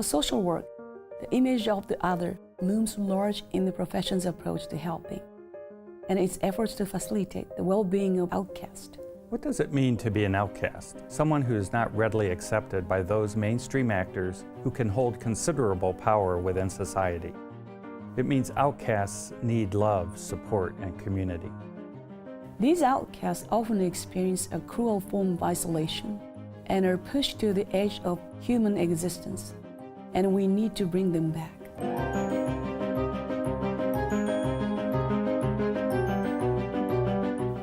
For social work, the image of the other looms large in the profession's approach to helping and its efforts to facilitate the well-being of outcasts. What does it mean to be an outcast? Someone who is not readily accepted by those mainstream actors who can hold considerable power within society. It means outcasts need love, support, and community. These outcasts often experience a cruel form of isolation and are pushed to the edge of human existence, and we need to bring them back.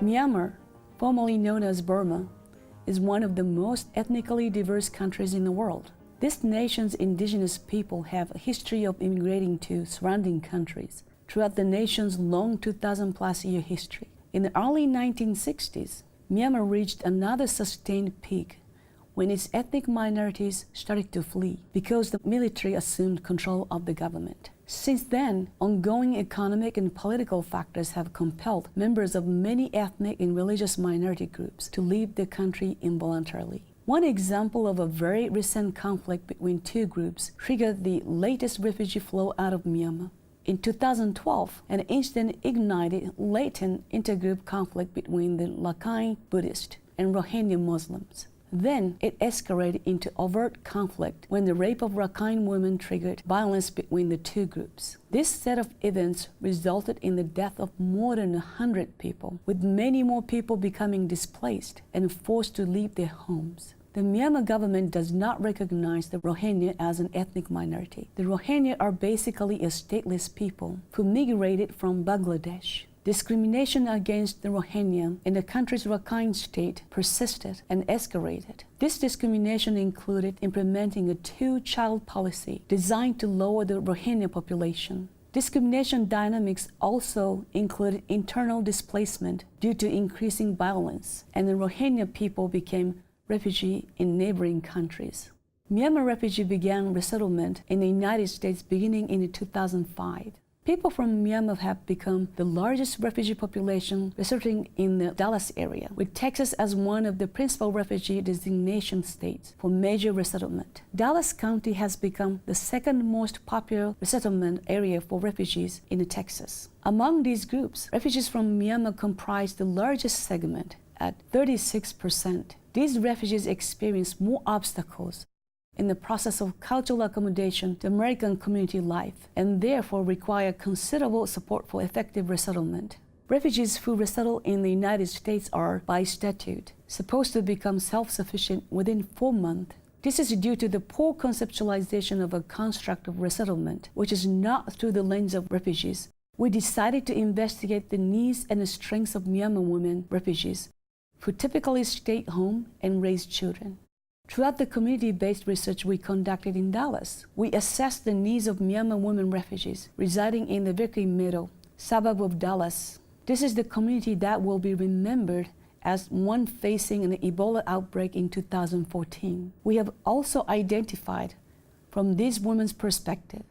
Myanmar, formerly known as Burma, is one of the most ethnically diverse countries in the world. This nation's indigenous people have a history of immigrating to surrounding countries throughout the nation's long 2,000-plus year history. In the early 1960s, Myanmar reached another sustained peak when its ethnic minorities started to flee because the military assumed control of the government. Since then, ongoing economic and political factors have compelled members of many ethnic and religious minority groups to leave the country involuntarily. One example of a very recent conflict between two groups triggered the latest refugee flow out of Myanmar. In 2012, an incident ignited latent intergroup conflict between the Rakhine Buddhists and Rohingya Muslims. Then it escalated into overt conflict when the rape of Rakhine women triggered violence between the two groups. This set of events resulted in the death of more than 100 people, with many more people becoming displaced and forced to leave their homes. The Myanmar government does not recognize the Rohingya as an ethnic minority. The Rohingya are basically a stateless people who migrated from Bangladesh. Discrimination against the Rohingya in the country's Rakhine state persisted and escalated. This discrimination included implementing a two-child policy designed to lower the Rohingya population. Discrimination dynamics also included internal displacement due to increasing violence, and the Rohingya people became refugees in neighboring countries. Myanmar refugees began resettlement in the United States beginning in 2005. People from Myanmar have become the largest refugee population residing in the Dallas area, with Texas as one of the principal refugee designation states for major resettlement. Dallas County has become the second most popular resettlement area for refugees in Texas. Among these groups, refugees from Myanmar comprise the largest segment at 36%. These refugees experience more obstacles in the process of cultural accommodation to American community life, and therefore require considerable support for effective resettlement. Refugees who resettle in the United States are, by statute, supposed to become self-sufficient within 4 months. This is due to the poor conceptualization of a construct of resettlement, which is not through the lens of refugees. We decided to investigate the needs and the strengths of Myanmar women refugees, who typically stay home and raise children. Throughout the community-based research we conducted in Dallas, we assessed the needs of Myanmar women refugees residing in the Berkeley Meadow suburb of Dallas. This is the community that will be remembered as one facing an Ebola outbreak in 2014. We have also identified, from these women's perspective,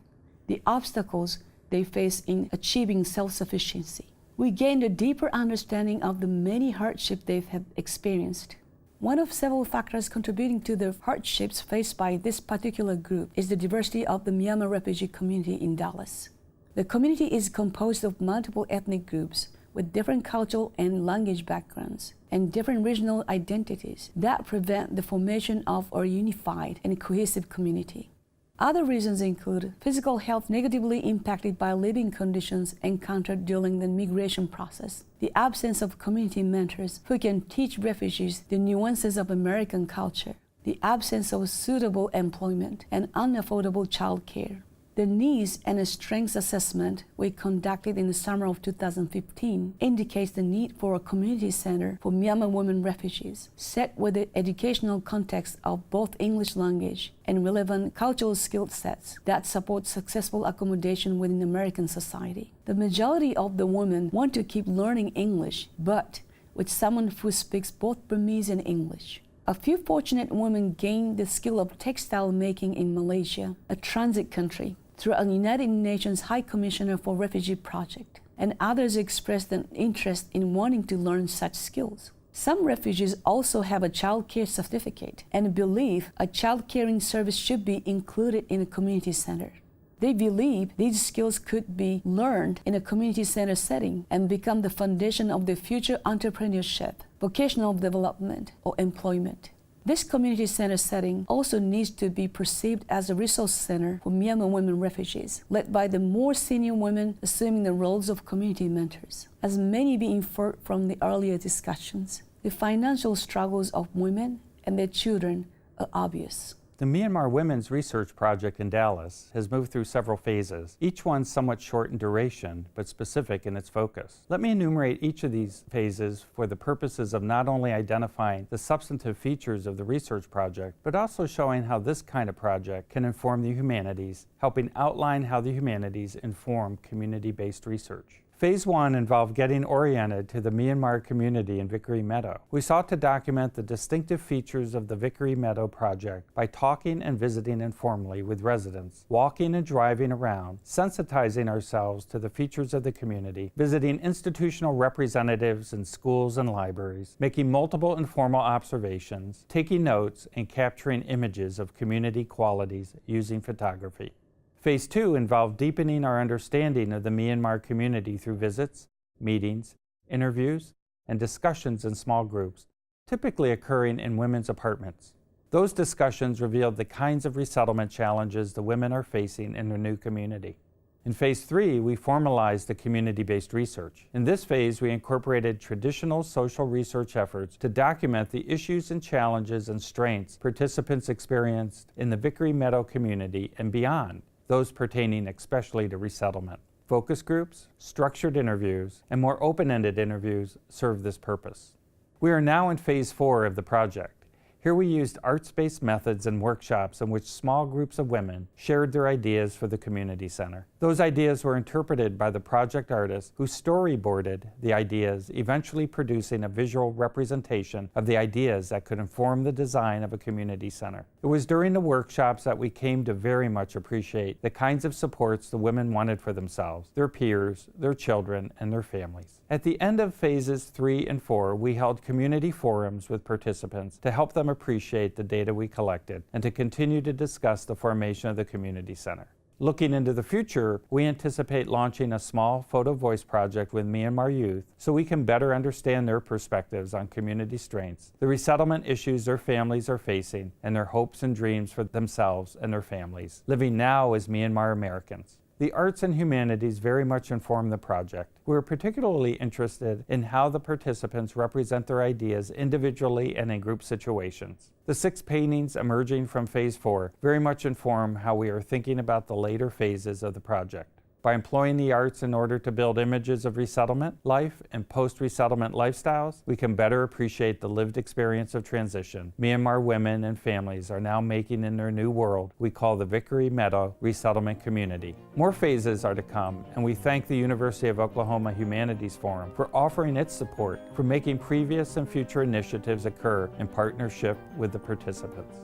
the obstacles they face in achieving self-sufficiency. We gained a deeper understanding of the many hardships they have experienced. One of several factors contributing to the hardships faced by this particular group is the diversity of the Myanmar refugee community in Dallas. The community is composed of multiple ethnic groups with different cultural and language backgrounds and different regional identities that prevent the formation of a unified and cohesive community. Other reasons include physical health negatively impacted by living conditions encountered during the migration process, the absence of community mentors who can teach refugees the nuances of American culture, the absence of suitable employment, and unaffordable child care. The needs and strengths assessment we conducted in the summer of 2015 indicates the need for a community center for Myanmar women refugees, set with the educational context of both English language and relevant cultural skill sets that support successful accommodation within American society. The majority of the women want to keep learning English, but with someone who speaks both Burmese and English. A few fortunate women gained the skill of textile making in Malaysia, a transit country, through a United Nations High Commissioner for Refugee project, and others expressed an interest in wanting to learn such skills. Some refugees also have a child care certificate and believe a child caring service should be included in a community center. They believe these skills could be learned in a community center setting and become the foundation of their future entrepreneurship, vocational development, or employment. This community center setting also needs to be perceived as a resource center for Myanmar women refugees, led by the more senior women assuming the roles of community mentors. As may be inferred from the earlier discussions, the financial struggles of women and their children are obvious. The Myanmar Women's Research Project in Dallas has moved through several phases, each one somewhat short in duration, but specific in its focus. Let me enumerate each of these phases for the purposes of not only identifying the substantive features of the research project, but also showing how this kind of project can inform the humanities, helping outline how the humanities inform community-based research. Phase 1 involved getting oriented to the Myanmar community in Vickery Meadow. We sought to document the distinctive features of the Vickery Meadow project by talking and visiting informally with residents, walking and driving around, sensitizing ourselves to the features of the community, visiting institutional representatives in schools and libraries, making multiple informal observations, taking notes, and capturing images of community qualities using photography. Phase 2 involved deepening our understanding of the Myanmar community through visits, meetings, interviews, and discussions in small groups, typically occurring in women's apartments. Those discussions revealed the kinds of resettlement challenges the women are facing in their new community. In Phase 3, we formalized the community-based research. In this phase, we incorporated traditional social research efforts to document the issues and challenges and strengths participants experienced in the Vickery Meadow community and beyond, those pertaining especially to resettlement. Focus groups, structured interviews, and more open-ended interviews serve this purpose. We are now in Phase 4 of the project. Here we used arts-based methods and workshops in which small groups of women shared their ideas for the community center. Those ideas were interpreted by the project artists who storyboarded the ideas, eventually producing a visual representation of the ideas that could inform the design of a community center. It was during the workshops that we came to very much appreciate the kinds of supports the women wanted for themselves, their peers, their children, and their families. At the end of Phases 3 and 4, we held community forums with participants to help them appreciate the data we collected and to continue to discuss the formation of the community center. Looking into the future, we anticipate launching a small photo voice project with Myanmar youth so we can better understand their perspectives on community strengths, the resettlement issues their families are facing, and their hopes and dreams for themselves and their families, living now as Myanmar Americans. The arts and humanities very much inform the project. We were particularly interested in how the participants represent their ideas individually and in group situations. The 6 paintings emerging from Phase 4 very much inform how we are thinking about the later phases of the project. By employing the arts in order to build images of resettlement life and post-resettlement lifestyles, we can better appreciate the lived experience of transition Myanmar women and families are now making in their new world we call the Vickery Meadow Resettlement Community. More phases are to come, and we thank the University of Oklahoma Humanities Forum for offering its support for making previous and future initiatives occur in partnership with the participants.